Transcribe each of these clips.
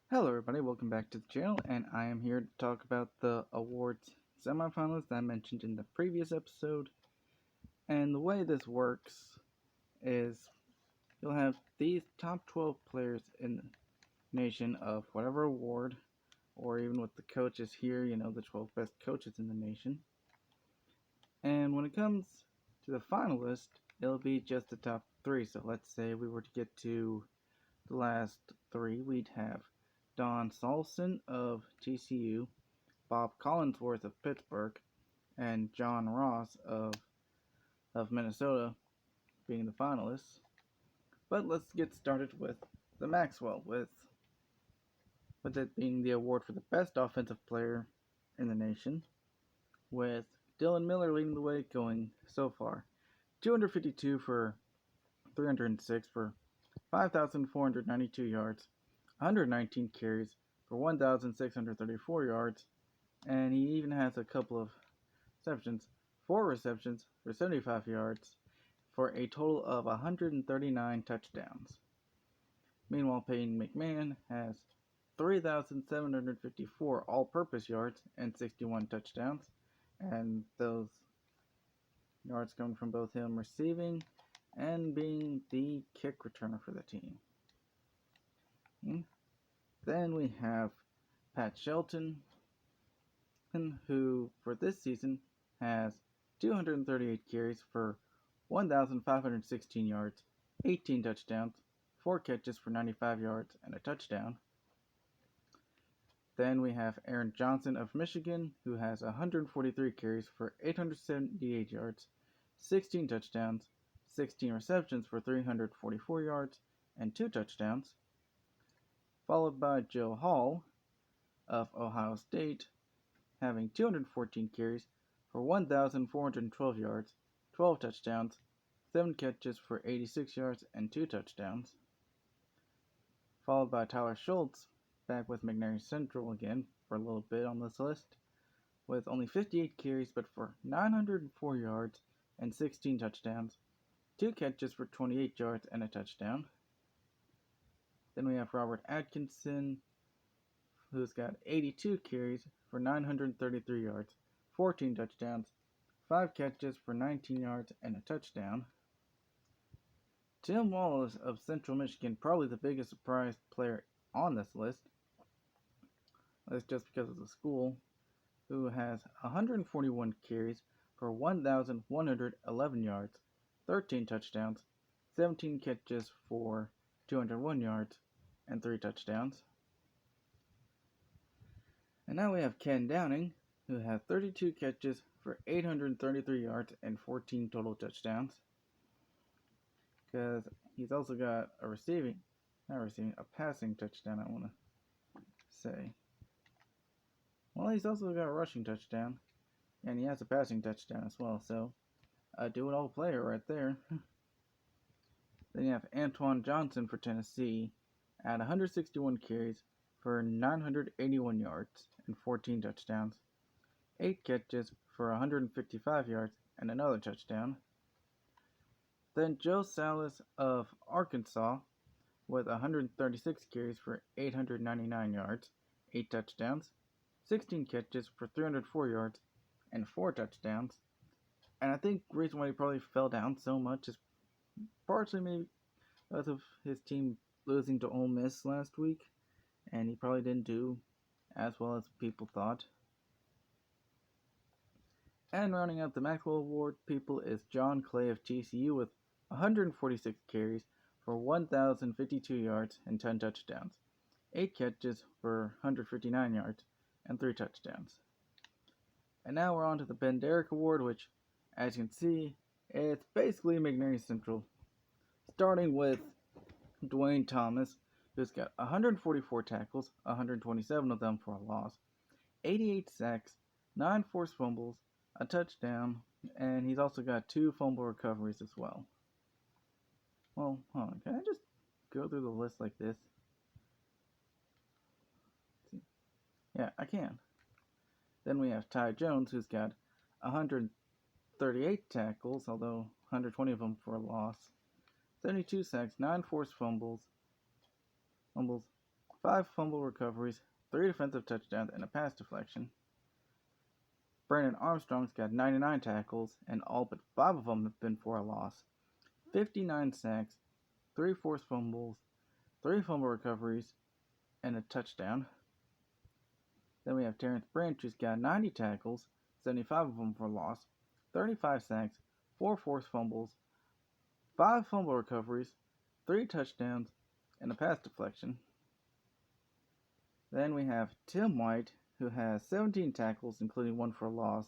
Hello everybody, welcome back to the channel, and I am here to talk about the awards semifinalists that I mentioned in the previous episode. And the way this works is you'll have these top 12 players in the nation of whatever award, or even with the coaches here, the 12 best coaches in the nation. And when it comes to the finalists, it'll be just the top 3. So let's say we were to get to the last 3, we'd have Don Salson of TCU, Bob Collinsworth of Pittsburgh, and John Ross of Minnesota being the finalists. But let's get started with the Maxwell, with it being the award for the best offensive player in the nation, with Dylan Miller leading the way, going so far 252 for 306 for 5,492 yards, 119 carries for 1,634 yards, and he even has a couple of receptions, 4 receptions for 75 yards, for a total of 139 touchdowns. Meanwhile, Peyton McMahon has 3,754 all-purpose yards and 61 touchdowns, and those yards coming from both him receiving and being the kick returner for the team. Then we have Pat Shelton, who for this season has 238 carries for 1,516 yards, 18 touchdowns, 4 catches for 95 yards, and a touchdown. Then we have Aaron Johnson of Michigan, who has 143 carries for 878 yards, 16 touchdowns, 16 receptions for 344 yards, and 2 touchdowns. Followed by Joe Hall of Ohio State, having 214 carries for 1,412 yards, 12 touchdowns, 7 catches for 86 yards, and 2 touchdowns. Followed by Tyler Schultz, back with McNair Central again for a little bit on this list, with only 58 carries but for 904 yards and 16 touchdowns, 2 catches for 28 yards, and a touchdown. Then we have Robert Atkinson, who's got 82 carries for 933 yards, 14 touchdowns, 5 catches for 19 yards, and a touchdown. Tim Wallace of Central Michigan, probably the biggest surprise player on this list. That's just because of the school, who has 141 carries for 1,111 yards, 13 touchdowns, 17 catches for 201 yards, and 3 touchdowns. And now we have Ken Downing, who has 32 catches for 833 yards and 14 total touchdowns. Because he's also got a passing touchdown, I want to say. Well, he's also got a rushing touchdown, and he has a passing touchdown as well, so a do-it-all player right there. Then you have Antoine Johnson for Tennessee at 161 carries for 981 yards and 14 touchdowns, 8 catches for 155 yards and another touchdown. Then Joe Salas of Arkansas with 136 carries for 899 yards, 8 touchdowns, 16 catches for 304 yards, and 4 touchdowns. And I think the reason why he probably fell down so much is partially maybe because of his team losing to Ole Miss last week, and he probably didn't do as well as people thought. And rounding out the Maxwell Award people is John Clay of TCU with 146 carries for 1,052 yards and 10 touchdowns, 8 catches for 159 yards, and 3 touchdowns. And now we're on to the Ben Derrick Award, which, as you can see, it's basically McNair Central. Starting with Dwayne Thomas, who's got 144 tackles, 127 of them for a loss, 88 sacks, 9 forced fumbles, a touchdown, and he's also got 2 fumble recoveries as well. Well, hold on, can I just go through the list like this? Yeah, I can. Then we have Ty Jones, who's got 138 tackles, although 120 of them for a loss, 72 sacks, 9 forced fumbles, 5 fumble recoveries, 3 defensive touchdowns, and a pass deflection. Brandon Armstrong's got 99 tackles, and all but 5 of them have been for a loss. 59 sacks, 3 forced fumbles, 3 fumble recoveries, and a touchdown. Then we have Terrence Branch, who's got 90 tackles, 75 of them for loss, 35 sacks, 4 forced fumbles, 5 fumble recoveries, 3 touchdowns, and a pass deflection. Then we have Tim White, who has 17 tackles, including 1 for a loss,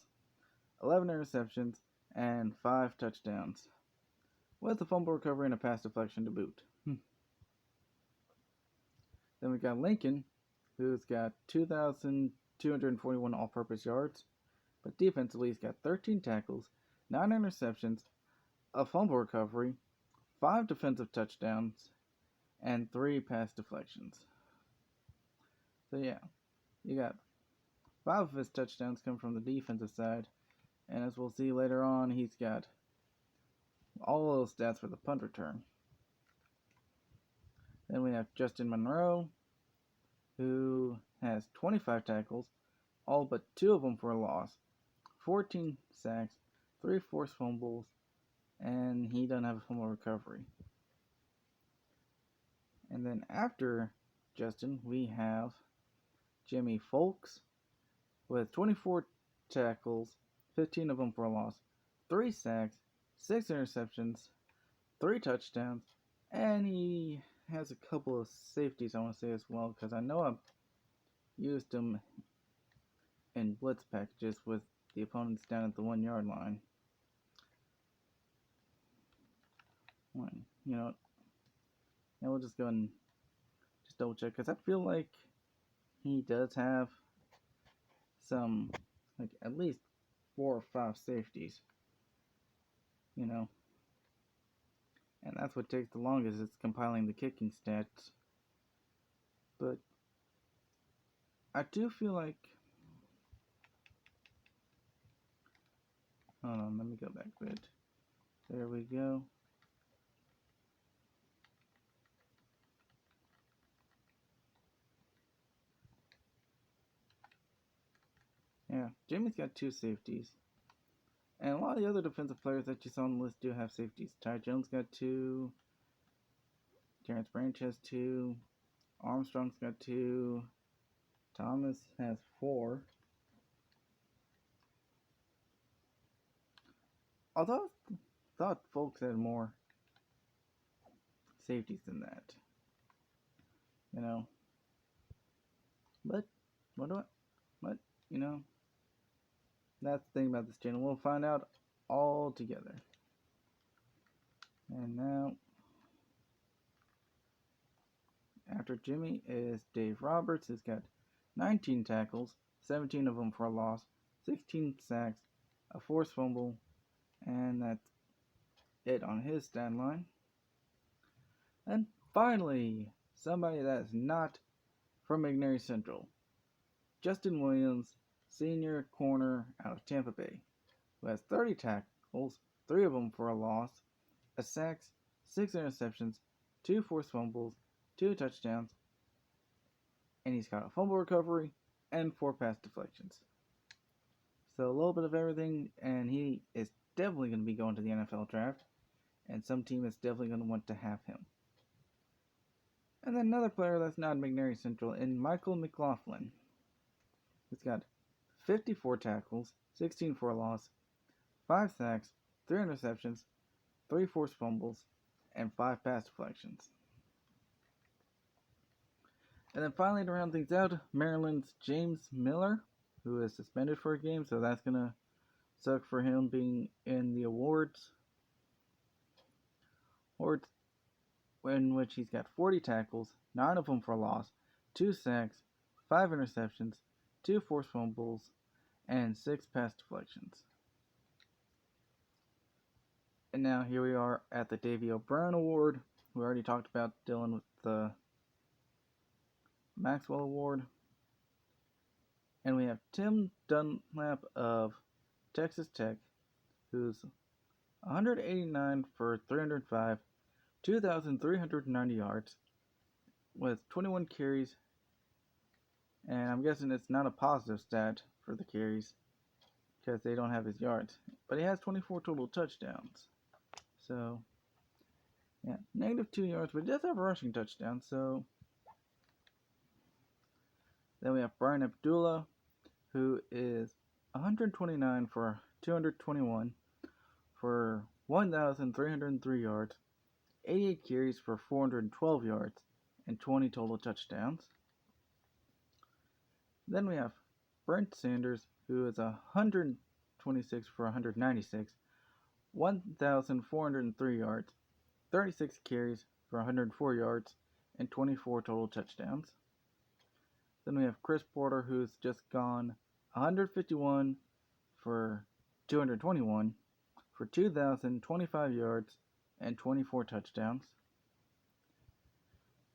11 interceptions, and 5 touchdowns, with a fumble recovery and a pass deflection to boot. Then we got Lincoln, who's got 2,241 all-purpose yards, but defensively he's got 13 tackles, 9 interceptions, a fumble recovery, 5 defensive touchdowns, and 3 pass deflections. So yeah, you got 5 of his touchdowns come from the defensive side, and as we'll see later on, he's got all those stats for the punt return. Then we have Justin Monroe, who has 25 tackles, all but 2 of them for a loss, 14 sacks, 3 forced fumbles, and he doesn't have a fumble recovery. And then after Justin, we have Jimmy Folks with 24 tackles, 15 of them for a loss, 3 sacks, 6 interceptions, 3 touchdowns, and he has a couple of safeties I want to say as well, because I know I've used him in blitz packages with the opponents down at the 1 yard line. Now we'll just go and just double check, because I feel like he does have some, like at least 4 or 5 safeties, and that's what takes the longest, is compiling the kicking stats. But I do feel like, hold on, let me go back a bit. There we go. Yeah, Jimmy's got 2 safeties. And a lot of the other defensive players that you saw on the list do have safeties. Ty Jones got 2. Terrence Branch has 2. Armstrong's got 2. Thomas has 4. Although I thought Folks had more safeties than that. But, that's the thing about this channel. We'll find out all together. And now, after Jimmy is Dave Roberts, who's got 19 tackles, 17 of them for a loss, 16 sacks, a forced fumble, and that's it on his stat line. And finally, somebody that's not from McNairy Central, Justin Williams, senior corner out of Tampa Bay, who has 30 tackles, 3 of them for a loss, a sack, 6 interceptions, 2 forced fumbles, 2 touchdowns, and he's got a fumble recovery and 4 pass deflections. So a little bit of everything, and he is definitely going to be going to the NFL draft, and some team is definitely going to want to have him. And then another player that's not McNairy Central, in Michael McLaughlin. He's got 54 tackles, 16 for a loss, 5 sacks, 3 interceptions, 3 forced fumbles, and 5 pass deflections. And then finally, to round things out, Maryland's James Miller, who is suspended for a game, so that's going to suck for him being in the awards. In which he's got 40 tackles, 9 of them for a loss, 2 sacks, 5 interceptions, 2 forced fumbles, and 6 pass deflections. And now here we are at the Davey O'Brien Award. We already talked about Dylan with the Maxwell Award. And we have Tim Dunlap of Texas Tech, who's 189 for 305, 2,390 yards, with 21 carries, And I'm guessing it's not a positive stat for the carries because they don't have his yards. But he has 24 total touchdowns. So, yeah, -2 yards, but he does have a rushing touchdown. So, then we have Brian Abdullah, who is 129 for 221 for 1,303 yards, 88 carries for 412 yards, and 20 total touchdowns. Then we have Brent Sanders, who is 126 for 196, 1,403 yards, 36 carries for 104 yards, and 24 total touchdowns. Then we have Chris Porter, who's just gone 151 for 221 for 2,025 yards and 24 touchdowns.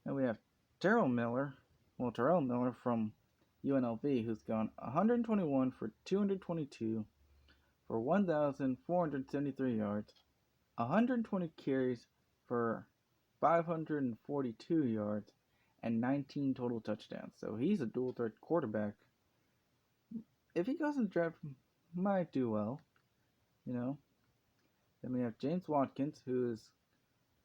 And we have Terrell Miller from UNLV, who's gone 121 for 222 for 1,473 yards, 120 carries for 542 yards, and 19 total touchdowns. So he's a dual threat quarterback. If he goes in the draft, might do well, you know. Then we have James Watkins, who's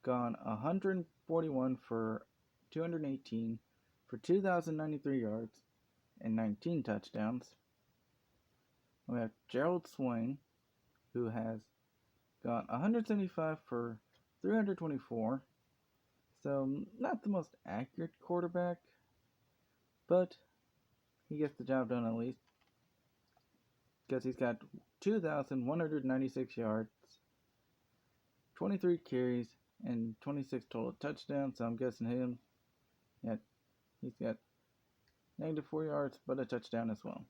gone 141 for 218 for 2,093 yards and 19 touchdowns. We have Gerald Swain, who has got 175 for 324. So, not the most accurate quarterback, but he gets the job done at least. Because he's got 2,196 yards, 23 carries, and 26 total touchdowns. So I'm guessing him, yeah, he's got -4 yards, but a touchdown as well.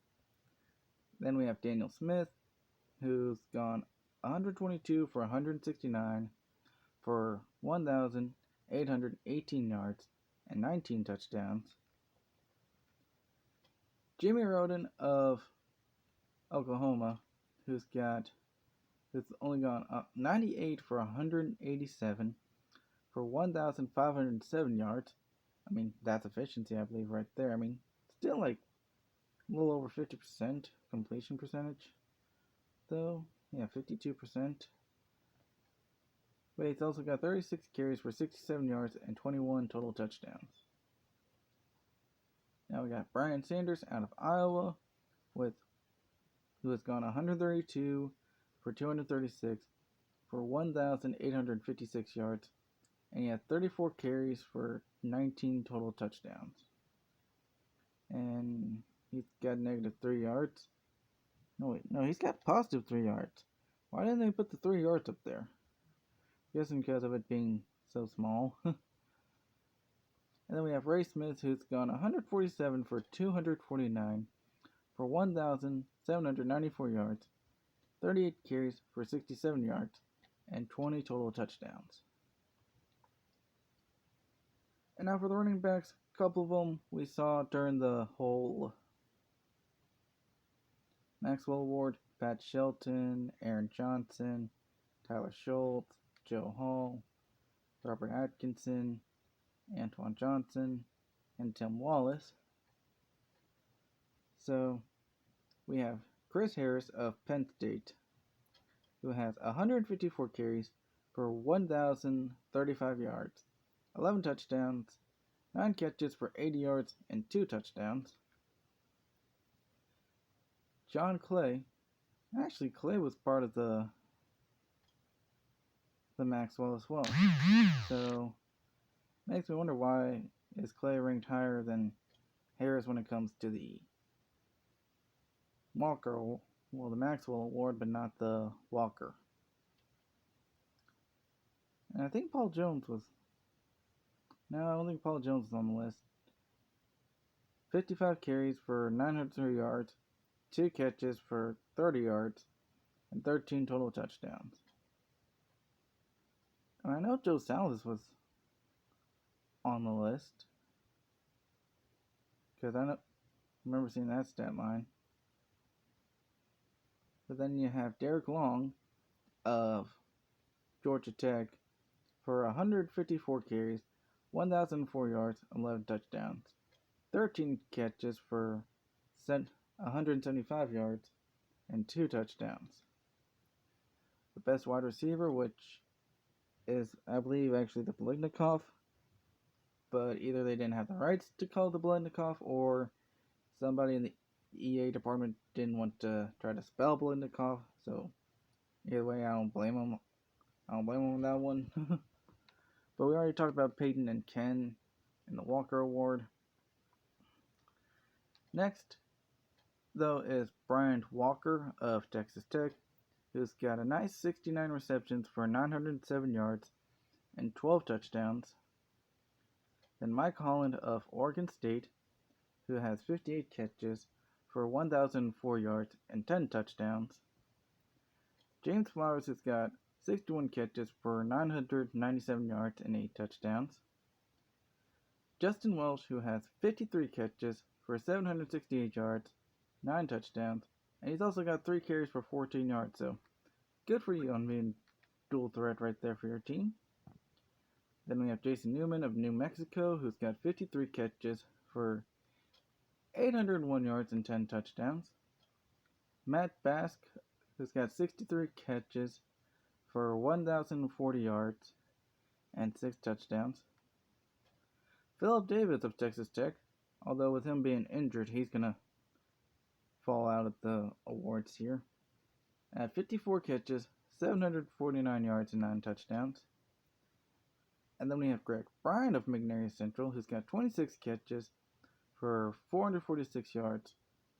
Then we have Daniel Smith, who's gone 122 for 169 for 1,818 yards and 19 touchdowns. Jimmy Roden of Oklahoma, who's only gone up 98 for 187 for 1,507 yards. I mean, that's efficiency, I believe, right there. I mean, still like a little over 50% completion percentage, though. Yeah, 52%. But he's also got 36 carries for 67 yards and 21 total touchdowns. Now we got Brian Sanders out of Iowa, who has gone 132 for 236 for 1,856 yards, and he had 34 carries for 19 total touchdowns. And he's got -3 yards. No, he's got +3 yards. Why didn't they put the 3 yards up there? Guessing because of it being so small. And then we have Ray Smith, who's gone 147 for 249 for 1,794 yards, 38 carries for 67 yards, and 20 total touchdowns. And now for the running backs, a couple of them we saw during the whole Maxwell Award: Pat Shelton, Aaron Johnson, Tyler Schultz, Joe Hall, Robert Atkinson, Antoine Johnson, and Tim Wallace. So we have Chris Harris of Penn State, who has 154 carries for 1,035 yards, 11 touchdowns, 9 catches for 80 yards, and 2 touchdowns. John Clay, actually Clay was part of the Maxwell as well. So makes me wonder, why is Clay ranked higher than Harris when it comes to the Walker, the Maxwell Award, but not the Walker. And I think Paul Jones was. No, I don't think Paul Jones was on the list. 55 carries for 903 yards, 2 catches for 30 yards, and 13 total touchdowns. And I know Joe Salas was on the list, because I remember seeing that stat line. But then you have Derek Long of Georgia Tech for 154 carries, 1,004 yards, 11 touchdowns. 13 catches for 175 yards and 2 touchdowns. The best wide receiver, which is, I believe, actually the Blitnikoff, but either they didn't have the rights to call the Blitnikoff or somebody in the EA department didn't want to try to spell Blitnikoff, so either way, I don't blame them. I don't blame them on that one. But we already talked about Peyton and Ken in the Walker Award. Next, though, is Bryant Walker of Texas Tech, who's got a nice 69 receptions for 907 yards and 12 touchdowns. Then Mike Holland of Oregon State, who has 58 catches for 1,004 yards and 10 touchdowns. James Flowers, who's got 61 catches for 997 yards and 8 touchdowns. Justin Welsh, who has 53 catches for 768 yards, 9 touchdowns, and he's also got 3 carries for 14 yards, so good for you on being dual threat right there for your team. Then we have Jason Newman of New Mexico, who's got 53 catches for 801 yards and 10 touchdowns. Matt Bask, who's got 63 catches for 1,040 yards and 6 touchdowns. Philip Davis of Texas Tech, although with him being injured, he's going to fall out at the awards here. At 54 catches, 749 yards and 9 touchdowns. And then we have Greg Bryant of McNairy Central, who's got 26 catches for 446 yards,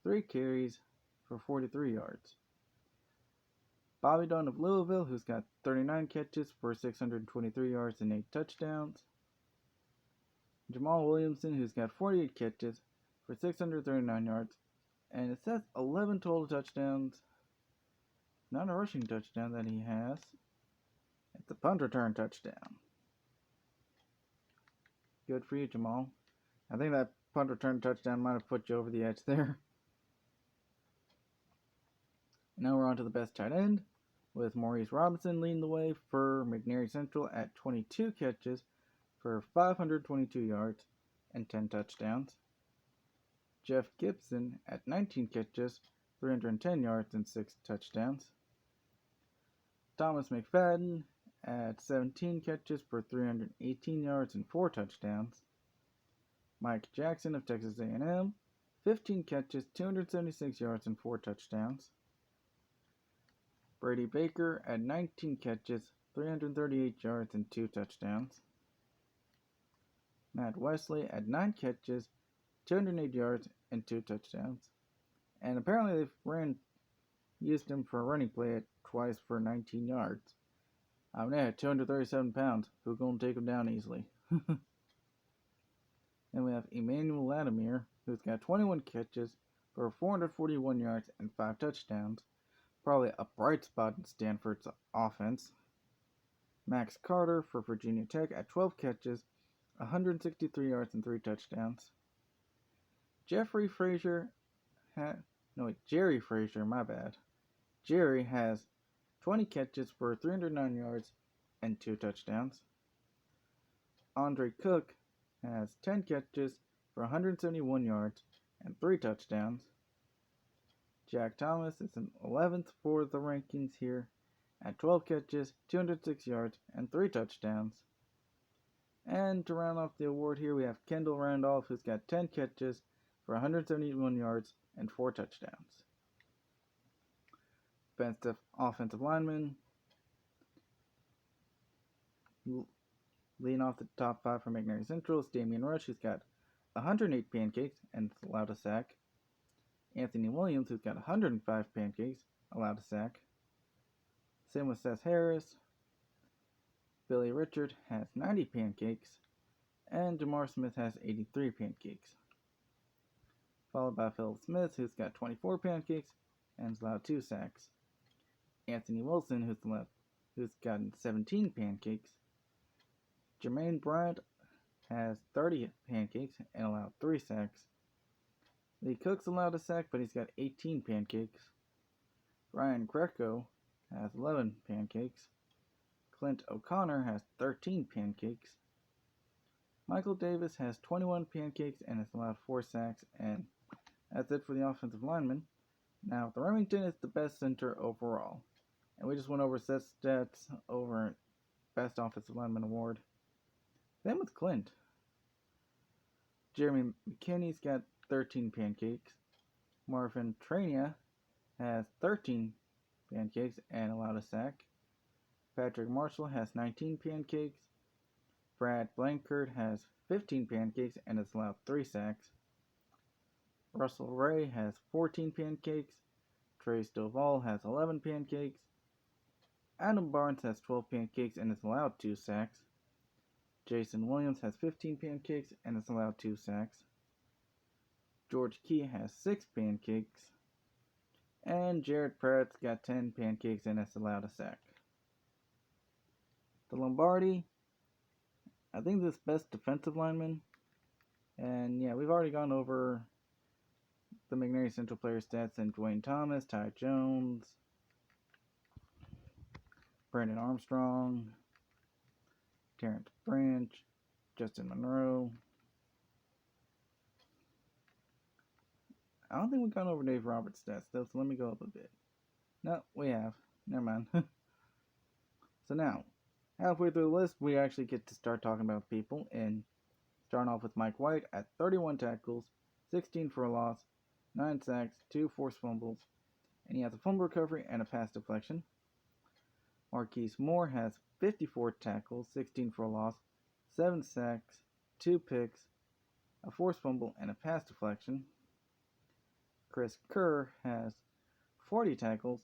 3 carries for 43 yards. Bobby Dunn of Louisville, who's got 39 catches for 623 yards and 8 touchdowns. Jamal Williamson, who's got 48 catches for 639 yards, and it says 11 total touchdowns. Not a rushing touchdown that he has. It's a punt return touchdown. Good for you, Jamal. I think that punt return touchdown might have put you over the edge there. Now we're on to the best tight end, with Maurice Robinson leading the way for McNairy Central at 22 catches for 522 yards and 10 touchdowns. Jeff Gibson at 19 catches, 310 yards and 6 touchdowns. Thomas McFadden at 17 catches for 318 yards and 4 touchdowns. Mike Jackson of Texas A&M, 15 catches, 276 yards and 4 touchdowns. Brady Baker at 19 catches, 338 yards and 2 touchdowns. Matt Wesley at 9 catches, 208 yards and 2 touchdowns. And apparently they've used him for a running play at twice for 19 yards. I mean, at 237 pounds, who's going to take him down easily? Then we have Emmanuel Latimer, who's got 21 catches for 441 yards and 5 touchdowns. Probably a bright spot in Stanford's offense. Max Carter for Virginia Tech at 12 catches, 163 yards and 3 touchdowns. Jerry Frazier, my bad. Jerry has 20 catches for 309 yards and 2 touchdowns. Andre Cook has 10 catches for 171 yards and 3 touchdowns. Jack Thomas is in 11th for the rankings here at 12 catches, 206 yards, and 3 touchdowns. And to round off the award here, we have Kendall Randolph, who's got 10 catches for 171 yards and 4 touchdowns. Best offensive lineman, leading off the top 5 for McNairy Central is Damian Rush, who's got 108 pancakes and allowed a sack. Anthony Williams, who's got 105 pancakes, allowed a sack. Same with Seth Harris. Billy Richard has 90 pancakes, and Jamar Smith has 83 pancakes. Followed by Phil Smith, who's got 24 pancakes and has allowed 2 sacks. Anthony Wilson, who's gotten 17 pancakes. Jermaine Bryant has 30 pancakes and allowed 3 sacks. Lee Cook's allowed a sack, but he's got 18 pancakes. Ryan Greco has 11 pancakes. Clint O'Connor has 13 pancakes. Michael Davis has 21 pancakes and has allowed 4 sacks, and that's it for the offensive linemen. Now, the Remington is the best center overall, and we just went over set stats over Best Offensive Lineman Award. Same with Clint. Jeremy McKinney's got 13 pancakes. Marvin Trania has 13 pancakes and allowed a sack. Patrick Marshall has 19 pancakes. Brad Blankard has 15 pancakes and has allowed 3 sacks. Russell Ray has 14 pancakes. Trey Stovall has 11 pancakes. Adam Barnes has 12 pancakes and has allowed 2 sacks. Jason Williams has 15 pancakes and has allowed 2 sacks. George Key has 6 pancakes. And Jared Pratt's got 10 pancakes and has allowed a sack. The Lombardi, I think this best defensive lineman. And yeah, we've already gone over the McNary Central player stats and Dwayne Thomas, Ty Jones, Brandon Armstrong, Terrence Branch, Justin Monroe. I don't think we've gone over Dave Roberts' stats though, so let me go up a bit. No, we have. Never mind. So now, halfway through the list, we actually get to start talking about people, and starting off with Mike White at 31 tackles, 16 for a loss, 9 sacks, 2 forced fumbles, and he has a fumble recovery and a pass deflection. Marquise Moore has 54 tackles, 16 for a loss, 7 sacks, 2 picks, a forced fumble, and a pass deflection. Chris Kerr has 40 tackles,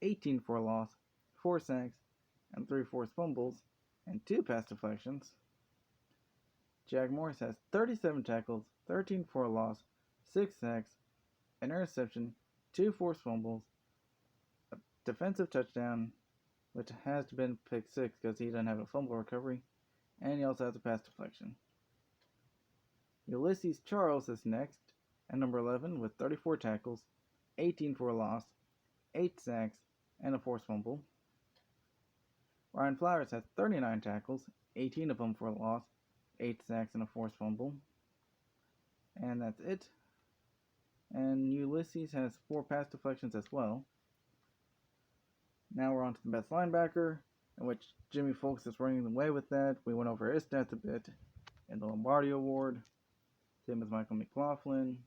18 for a loss, 4 sacks, and 3 forced fumbles, and 2 pass deflections. Jack Morris has 37 tackles, 13 for a loss, 6 sacks, an interception, 2 forced fumbles, a defensive touchdown, which has been pick 6 because he doesn't have a fumble recovery, and he also has a pass deflection. Ulysses Charles is next at number 11 with 34 tackles, 18 for a loss, 8 sacks, and a forced fumble. Ryan Flowers has 39 tackles, 18 of them for a loss, 8 sacks, and a forced fumble. And that's it. And Ulysses has 4 pass deflections as well. Now we're on to the best linebacker, in which Jimmy Folks is running away with that. We went over his stats a bit in the Lombardi Award. Same as Michael McLaughlin.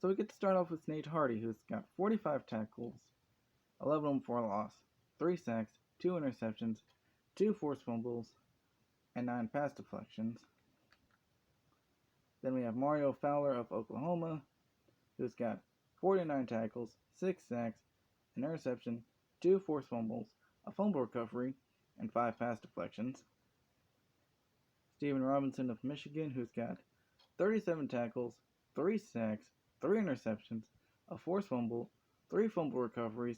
So we get to start off with Nate Hardy, who's got 45 tackles, 11 of them for a loss, 3 sacks, 2 interceptions, 2 forced fumbles, and 9 pass deflections. Then we have Mario Fowler of Oklahoma, who's got 49 tackles, 6 sacks, an interception, 2 forced fumbles, a fumble recovery, and 5 pass deflections. Steven Robinson of Michigan, who's got 37 tackles, 3 sacks, 3 interceptions, a forced fumble, 3 fumble recoveries,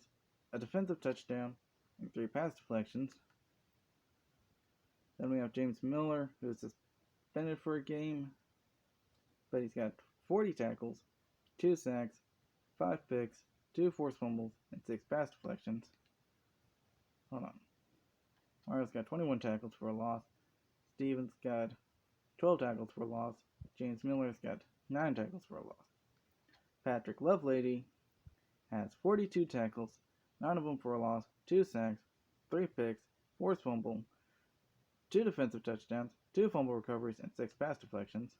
a defensive touchdown, and 3 pass deflections. Then we have James Miller, who's suspended for a game, but he's got 40 tackles, 2 sacks, 5 picks, 2 forced fumbles, and 6 pass deflections. Hold on. Mario's got 21 tackles for a loss. Steven's got 12 tackles for a loss. James Miller's got 9 tackles for a loss. Patrick Lovelady has 42 tackles, 9 of them for a loss, 2 sacks, 3 picks, forced fumble, 2 defensive touchdowns, 2 fumble recoveries, and 6 pass deflections.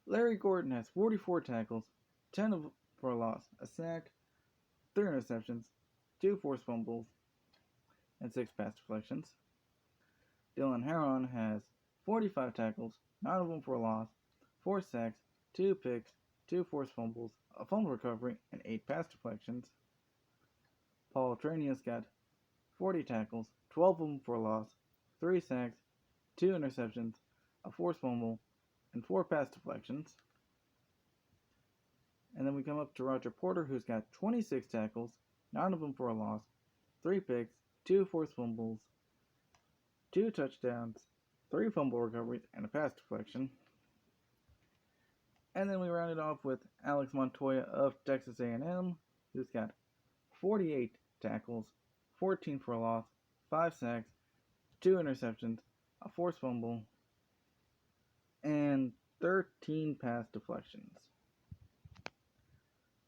Larry Gordon has 44 tackles, 10 of them for a loss, a sack, 3 interceptions, 2 forced fumbles, and 6 pass deflections. Dylan Heron has 45 tackles, 9 of them for a loss, 4 sacks, 2 picks, 2 forced fumbles, a fumble recovery, and 8 pass deflections. Paul Trania's got 40 tackles, 12 of them for a loss, 3 sacks, 2 interceptions, a forced fumble, and 4 pass deflections. And then we come up to Roger Porter, who's got 26 tackles, 9 of them for a loss, 3 picks, 2 forced fumbles, 2 touchdowns, 3 fumble recoveries, and a pass deflection. And then we rounded off with Alex Montoya of Texas A&M, who's got 48 tackles, 14 for a loss, 5 sacks, 2 interceptions, a forced fumble, and 13 pass deflections.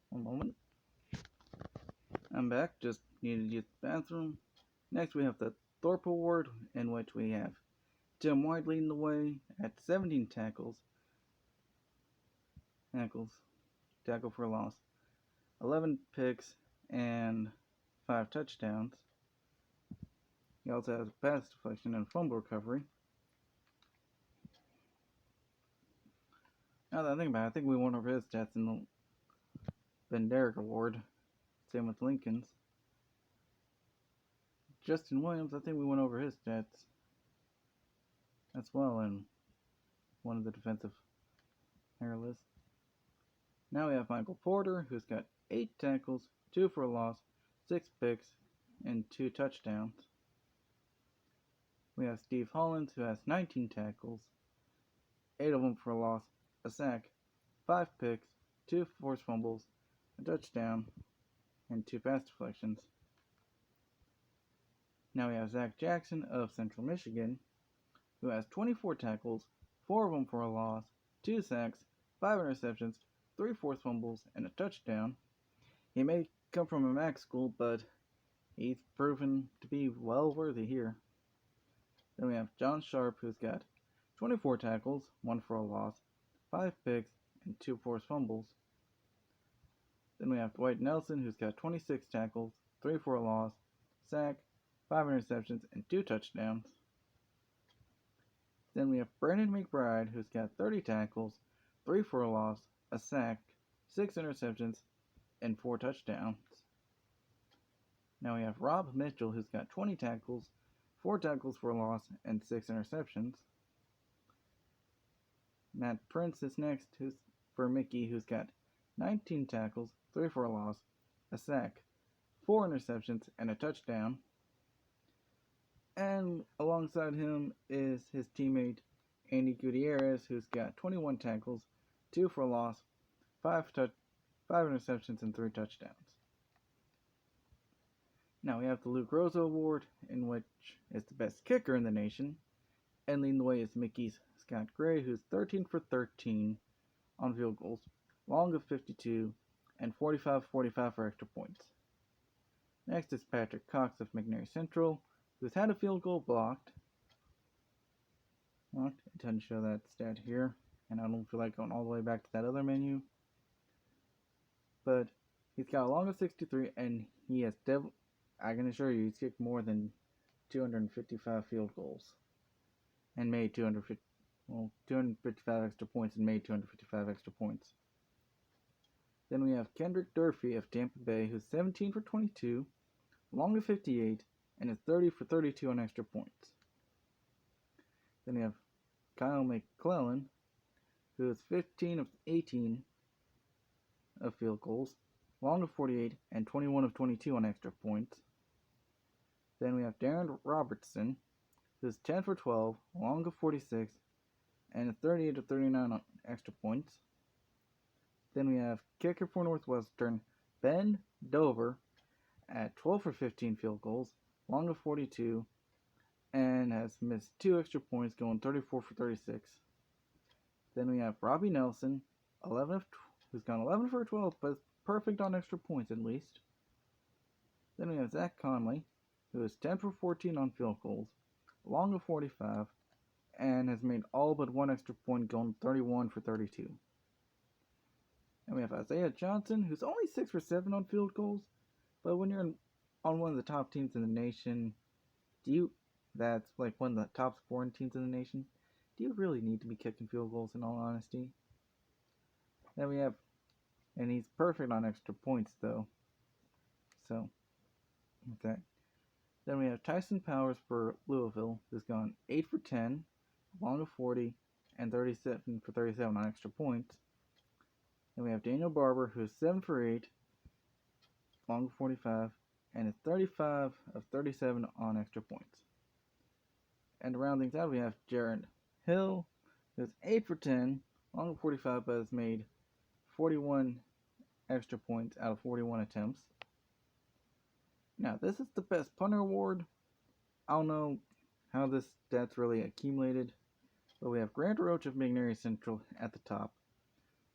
One moment. I'm back, just needed to use the bathroom. Next we have the Thorpe Award, in which we have Tim White leading the way at 17 tackles, tackle for loss, 11 picks, and 5 touchdowns. He also has a pass deflection and fumble recovery. Now that I think about it, I think we won over his stats in the Ben Derrick Award. Same with Lincoln's. Justin Williams, I think we went over his stats as well in one of the defensive hair lists. Now we have Michael Porter, who's got 8 tackles, 2 for a loss, 6 picks, and 2 touchdowns. We have Steve Hollins, who has 19 tackles, 8 of them for a loss, a sack, 5 picks, 2 forced fumbles, a touchdown, and 2 pass deflections. Now we have Zach Jackson of Central Michigan, who has 24 tackles, 4 of them for a loss, 2 sacks, 5 interceptions, 3 forced fumbles, and a touchdown. He may come from a MAC school, but he's proven to be well worthy here. Then we have John Sharp, who's got 24 tackles, 1 for a loss, 5 picks, and 2 forced fumbles. Then we have Dwight Nelson, who's got 26 tackles, 3 for a loss, sack, 5 interceptions, and 2 touchdowns. Then we have Brandon McBride, who's got 30 tackles, 3 for a loss, a sack, 6 interceptions, and 4 touchdowns. Now we have Rob Mitchell, who's got 20 tackles, 4 tackles for a loss, and 6 interceptions. Matt Prince is next, who's for Mickey, who's got 19 tackles, 3 for a loss, a sack, 4 interceptions, and a touchdown. And alongside him is his teammate Andy Gutierrez, who's got 21 tackles, 2 for a loss, 5 interceptions, and 3 touchdowns. Now we have the Luke Rosa Award, in which is the best kicker in the nation. And leading the way is Mickey's Scott Gray, who's 13 for 13 on field goals, long of 52, and 45-45 for extra points. Next is Patrick Cox of McNair Central, who's had a field goal blocked. It doesn't show that stat here, and I don't feel like going all the way back to that other menu. But he's got a long of 63, and he has I can assure you, he's kicked more than 255 field goals and made 255 extra points and made 255 extra points. Then we have Kendrick Durfee of Tampa Bay, who's 17 for 22, long of 58, and is 30 for 32 on extra points. Then we have Kyle McClellan, who is 15 of 18 of field goals, long of 48, and 21 of 22 on extra points. Then we have Darren Robertson, who's 10 for 12, long of 46, and 38 of 39 on extra points. Then we have kicker for Northwestern, Ben Dover, at 12 for 15 field goals, long of 42, and has missed 2 extra points, going 34 for 36. Then we have Robbie Nelson, who's gone 11 for 12, but is perfect on extra points at least. Then we have Zach Conley, who is 10 for 14 on field goals, long of 45, and has made all but 1 extra point, going 31 for 32. And we have Isaiah Johnson, who's only 6 for 7 on field goals, but when you're on one of the top teams in the nation, that's like one of the top scoring teams in the nation, do you really need to be kicking field goals, in all honesty? Then we have, and he's perfect on extra points though, so, okay. Then we have Tyson Powers for Louisville, who's gone 8 for 10, long of 40, and 37 for 37 on extra points. Then we have Daniel Barber, who's 7 for 8, long of 45, and is 35 of 37 on extra points. And to round things out, we have Jared Hill, who's 8 for 10, long of 45, but has made 41 extra points out of 41 attempts. Now, this is the best punter award. I don't know how this stats really accumulated. But we have Grant Roach of McNary Central at the top,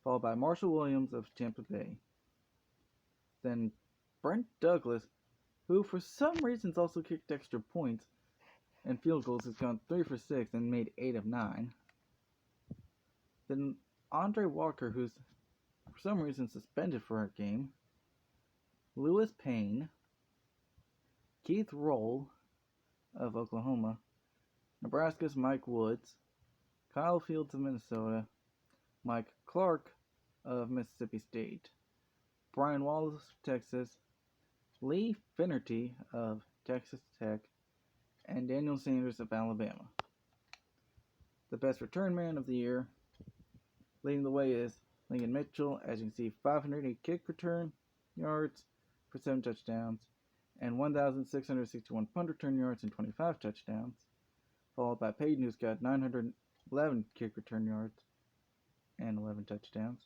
followed by Marshall Williams of Tampa Bay. Then Brent Douglas, who for some reasons also kicked extra points and field goals, has gone 3 for 6 and made 8 of 9. Then Andre Walker, who's for some reason suspended for a game. Lewis Payne, Keith Roll of Oklahoma, Nebraska's Mike Woods, Kyle Fields of Minnesota, Mike Clark of Mississippi State, Brian Wallace of Texas, Lee Finnerty of Texas Tech, and Daniel Sanders of Alabama. The best return man of the year, leading the way, is Lincoln Mitchell, as you can see, 508 kick return yards for 7 touchdowns, and 1,661 punt return yards and 25 touchdowns, followed by Peyton, who's got 911 kick return yards and 11 touchdowns.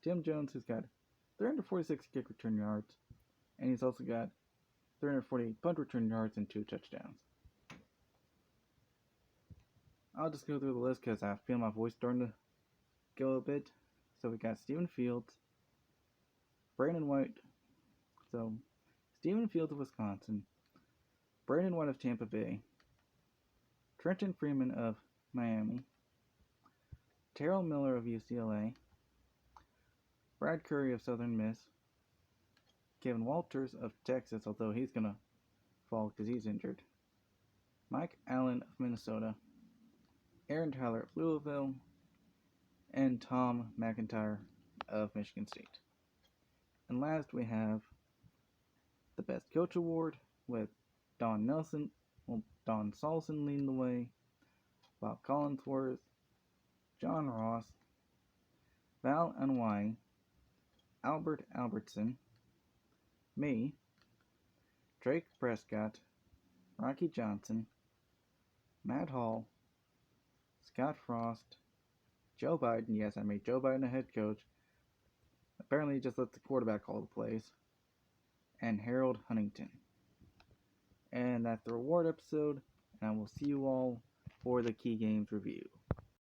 Tim Jones, who's got 346 kick return yards, and he's also got 348 punt return yards and 2 touchdowns. I'll just go through the list because I feel my voice starting to go a bit. So we got Stephen Fields, Brandon White. So Stephen Fields of Wisconsin, Brandon White of Tampa Bay, Trenton Freeman of Miami, Terrell Miller of UCLA, Brad Curry of Southern Miss, Kevin Walters of Texas, although he's going to fall because he's injured, Mike Allen of Minnesota, Aaron Tyler of Louisville, and Tom McIntyre of Michigan State. And last we have the Best Coach Award with Don Salson leading the way, Bob Collinsworth, John Ross, Val Anwai, Albert Albertson, me, Drake Prescott, Rocky Johnson, Matt Hall, Scott Frost, Joe Biden. Yes, I made Joe Biden a head coach. Apparently, he just let the quarterback call the plays. And Harold Huntington. And that's the reward episode. And I will see you all for the key games review.